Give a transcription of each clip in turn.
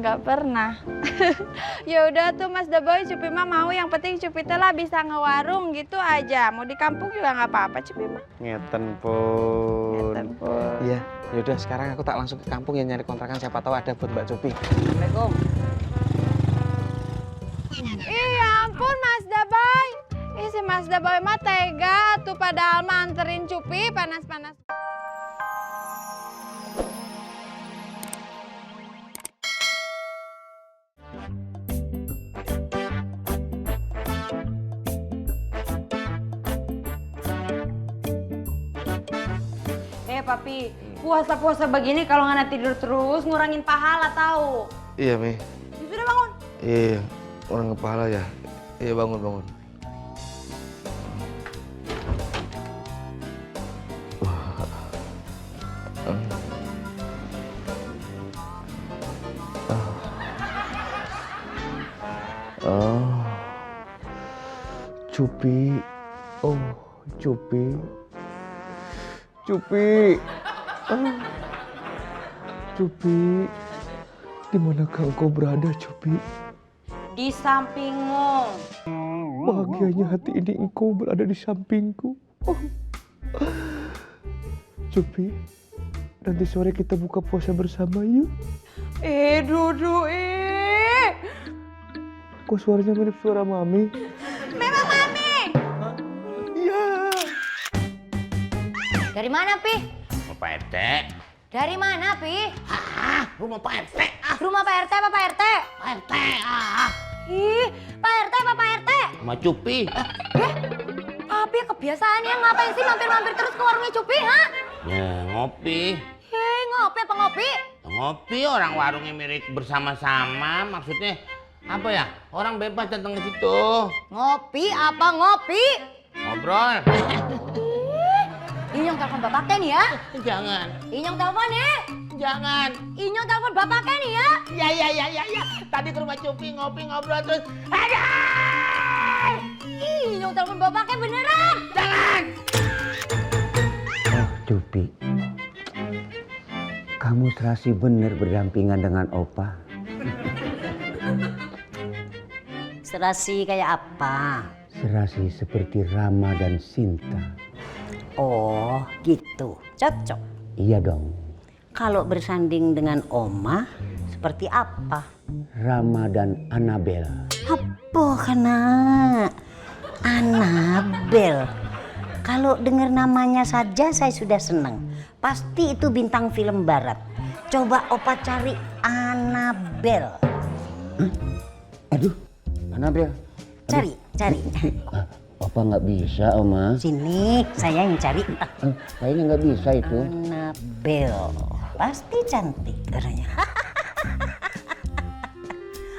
nggak pernah. Ya udah tuh Mas Deboy, Cupi mah mau yang penting Cupi teh lah bisa ngewarung gitu aja. Mau di kampung juga nggak apa-apa Cupi mah. Ngeten pun. Ngeten pun. Iya, yaudah sekarang aku tak langsung ke kampung ya nyari kontrakan, siapa tahu ada buat Mbak Cupi. Assalamualaikum. Iya ampun Mas Deboy. Ih si Mas Deboy mah tega tuh padahal mah anterin Cupi panas-panas. Papi, puasa-puasa begini kalau nggak tidur terus ngurangin pahala tahu. Iya, Mi. Sudah bangun. Iya, orang kepala ya. Iya, bangun. Cupi. Oh, Cupi. Cupi. Cupi. Di manakah engkau berada, Cupi? Di sampingmu. Bahagianya hati ini engkau berada di sampingku. Oh. Cupi, nanti sore kita buka puasa bersama yuk. Dudu, Kok suaranya mirip suara Mami? Memang Mami. Iya. Dari mana, Pi? Rumah Pak RT. Dari mana, Pi? Rumah Pak RT. Rumah Pak RT apa Pak RT? Pak RT. Ih, Pak RT apa Pak RT? Rumah Cupi. Papi kebiasaannya ngapain sih mampir-mampir terus ke warungnya Cupi, ha? Ya, ngopi. Ngopi apa ngopi? Ngopi, orang warungnya mirip bersama-sama. Maksudnya apa ya? Orang bebas datang ke situ. Ngopi apa ngopi? Ngobrol. Inyong telepon bapaknya nih ya. Jangan. Inyong telepon ya. Jangan. Inyong telepon bapaknya nih ya. Ya. Tadi ke rumah Cupi ngopi ngobrol terus. Ada. Inyong telepon bapaknya beneran. Jangan. Oh, Cupi. Kamu serasi bener berdampingan dengan Opa. Serasi kayak apa? Serasi seperti Rama dan Sinta. Oh, gitu. Cocok. Iya dong. Kalau bersanding dengan Oma, seperti apa? Rama dan Annabel. Apa kena? Annabel. Kalau dengar namanya saja saya sudah senang. Pasti itu bintang film barat. Coba Opa cari Annabel. Aduh, Annabel. Cari. Opa nggak bisa, Oma. Sini, saya yang cari. Kayaknya nggak bisa itu. Annabel. Pasti cantik orangnya.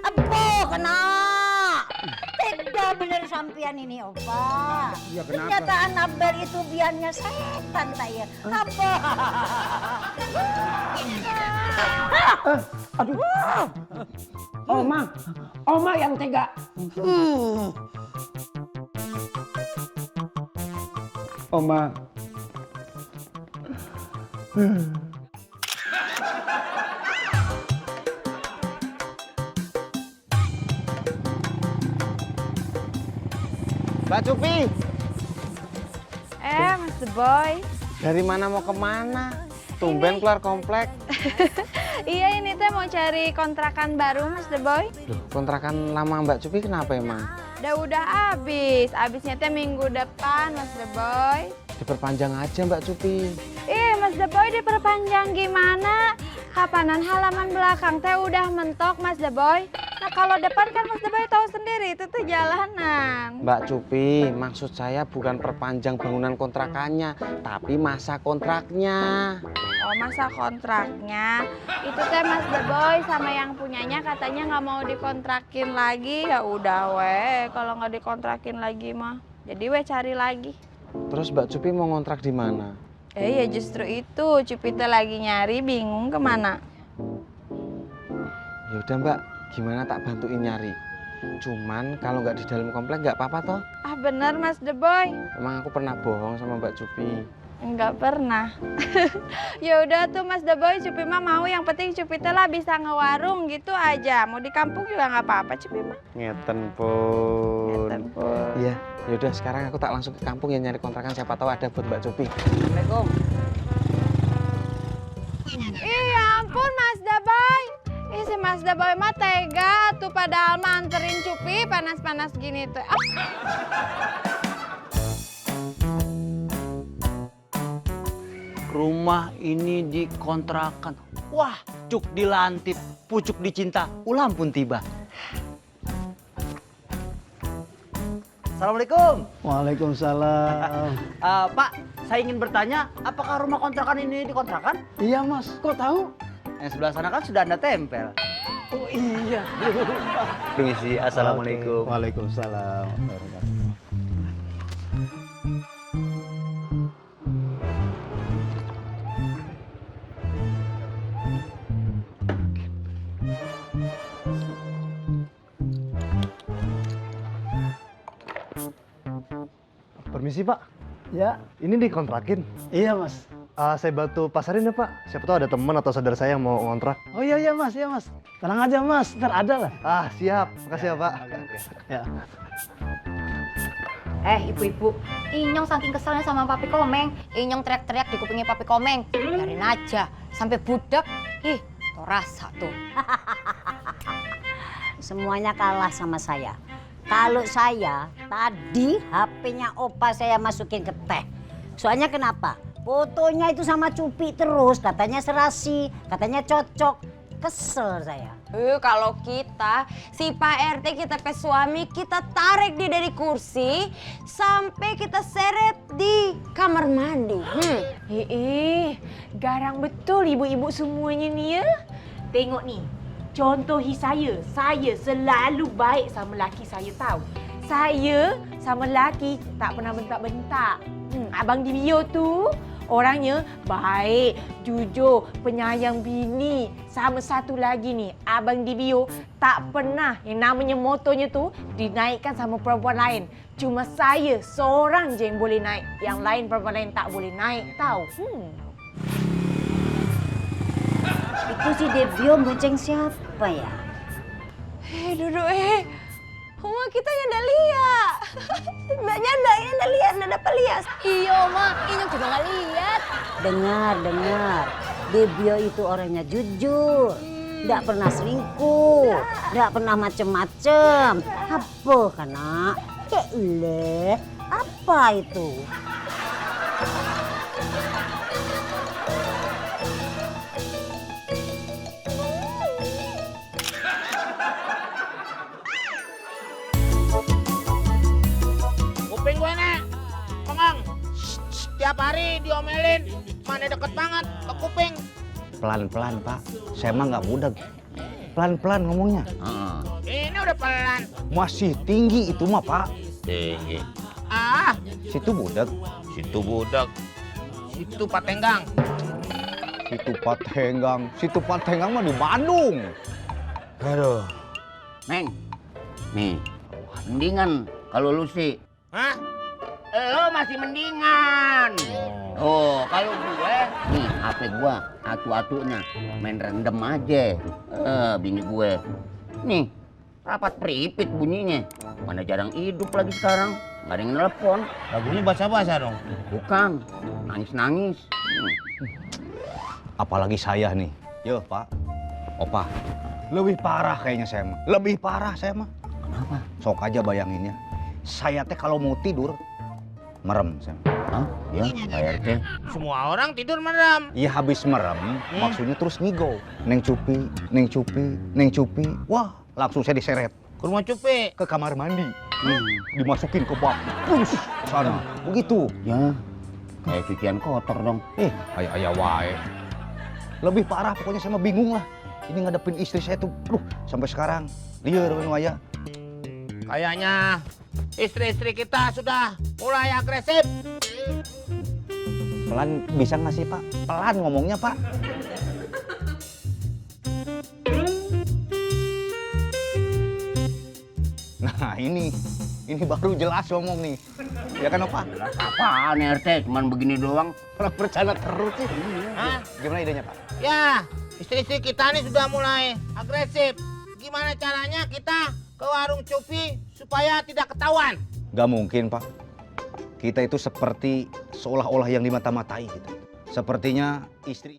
Apa kena? Tega bener sampian ini, Opa. Iya, kenapa? Ternyata Annabel itu biarnya setan saya. Apa? Oma yang tega. Oma. Mbak Cupi, Mas Deboy. dari mana mau kemana? Tumben keluar komplek. Iya ini teh mau cari kontrakan baru Mas Deboy. Loh, kontrakan lama Mbak Cupi kenapa emang? Udah habis. Habisnya teh minggu depan Mas Deboy. Diperpanjang aja Mbak Cupi. Mas Deboy diperpanjang gimana? Kapanan halaman belakang teh udah mentok Mas Deboy. Nah kalau depan kan Mas Deboy tahu sendiri itu tuh jalanan. Mbak Cupi, maksud saya bukan perpanjang bangunan kontrakannya, tapi masa kontraknya. Oh masa kontraknya? Itu teh Mas Deboy sama yang punyanya katanya nggak mau dikontrakin lagi. Ya udah weh, kalau nggak dikontrakin lagi mah. Jadi weh cari lagi. Terus Mbak Cupi mau ngontrak di mana? Ya justru itu, Cupi teh lagi nyari bingung kemana. Ya udah Mbak, gimana tak bantuin nyari. Cuman kalau nggak di dalam komplek nggak apa-apa toh. Ah bener Mas Deboy. Emang aku pernah bohong sama Mbak Cupi. Enggak pernah. Ya udah tuh Mas Daboy, Cupi mah mau, yang penting Cupi teh lah bisa ngewarung gitu aja. Mau di kampung juga nggak apa-apa Cupi mah. Ngeten pun. Ngeten pun. Iya, yaudah sekarang aku tak langsung ke kampung ya nyari kontrakan, siapa tahu ada buat Mbak Cupi. Assalamualaikum. Ih, ya ampun Mas Daboy. Ih, si Mas Daboy mah tega tuh, padahal mah anterin Cupi panas-panas gini tuh. Ah. Rumah ini dikontrakan. Wah, cuk dilantip, pucuk dicinta, ulam pun tiba. Assalamualaikum. Waalaikumsalam. Pak, saya ingin bertanya, apakah rumah kontrakan ini dikontrakan? Iya mas, kok tahu? Yang sebelah sana kan sudah Anda tempel. Oh iya. Permisi, assalamualaikum. Oke. Waalaikumsalam. Permisi Pak, Ya, ini dikontrakin. iya mas. Saya bantu pasarin ya Pak. Siapa tahu ada teman atau saudara saya yang mau ngontrak. Oh iya mas, iya mas. Tenang aja mas, ntar ada lah. Siap. Makasih ya Pak. Ya. Ibu-ibu, Inyong saking keselnya sama Papi Komeng, Inyong teriak-teriak di kupingnya Papi Komeng. Biarin aja, sampai budak. Ih, tuh rasa tuh. Semuanya kalah sama saya. Kalau saya tadi HP-nya opa saya masukin ke teh. Soalnya kenapa? Fotonya itu sama Cupi terus, katanya serasi, katanya cocok. Kesel saya. Kalau kita, si Pak RT kita pe suami, kita tarik dia dari kursi sampai kita seret di kamar mandi. Garang betul ibu-ibu semuanya nih ya. Tengok nih, contohi saya selalu baik sama laki saya tahu. Saya sama laki tak pernah bentak-bentak. Abang Dibio tu orangnya baik, jujur, penyayang bini. Sama satu lagi nih, Abang Dibio tak pernah yang namanya motornya tu dinaikkan sama perempuan lain. Cuma saya seorang je yang boleh naik. Yang lain perempuan lain tak boleh naik tahu. Itu si Debio bonceng siapa ya? Duduk Oma kita nyanda lihat. Nggak nyanda lihat, nggak dapat lihat. Iya, Oma, Inyong juga nggak lihat. Dengar. Debio itu orangnya jujur. Nggak pernah selingkuh. Nggak pernah macem-macem. Apa kana? Kele, apa itu? Kuping gue nih, Komang. Tiap hari diomelin, mana deket banget ke kuping. Pelan-pelan, Pak. Saya mah nggak budak. Pelan-pelan ngomongnya. Ini udah pelan. Masih tinggi itu mah, Pak. Tinggi. Situ budak. Situ budak. Situ Patenggang. Situ Patenggang mah di Bandung. Aduh. Neng, nih, mendingan kalau lu sih. Hah? Lo masih mendingan. Oh, kalau gue, nih HP gue, atu-atunya main rendem aja. Bini gue. Nih, rapat pripit bunyinya. Mana jarang hidup lagi sekarang. Gak ada yang nelpon. Lagunya basah-basah dong. Bukan, nangis-nangis. Apalagi saya nih. Yo, Pak. Opa. Lebih parah kayaknya saya mah. Lebih parah saya mah. Kenapa? Sok aja bayanginnya. Saya teh kalau mau tidur merem saya. Hah? Ya, Pak RT. Semua orang tidur merem. Iya habis merem, maksudnya terus ngigo. Neng Cupi. Wah, langsung saya diseret Ke rumah Cupi. ke kamar mandi. Dimasukin ke bak. Terus sana. Begitu. Ya, kayak cucian kotor dong. Ayah wae. Lebih parah pokoknya saya mah bingung lah. Ini ngadepin istri saya tuh, sampai sekarang liar waya. Kayaknya istri-istri kita sudah mulai agresif. Pelan bisa nggak sih Pak? Pelan ngomongnya Pak. Nah ini Ini baru jelas ngomong nih. Ya kan Opa? Apaan RT? Cuman begini doang. Orang bercanda terus sih. Hah? Gimana idenya Pak? Ya, istri-istri kita nih sudah mulai agresif. Gimana caranya kita ke warung Cupi supaya tidak ketahuan? Gak mungkin Pak. Kita itu seperti seolah-olah yang dimata-matai gitu. Sepertinya istri...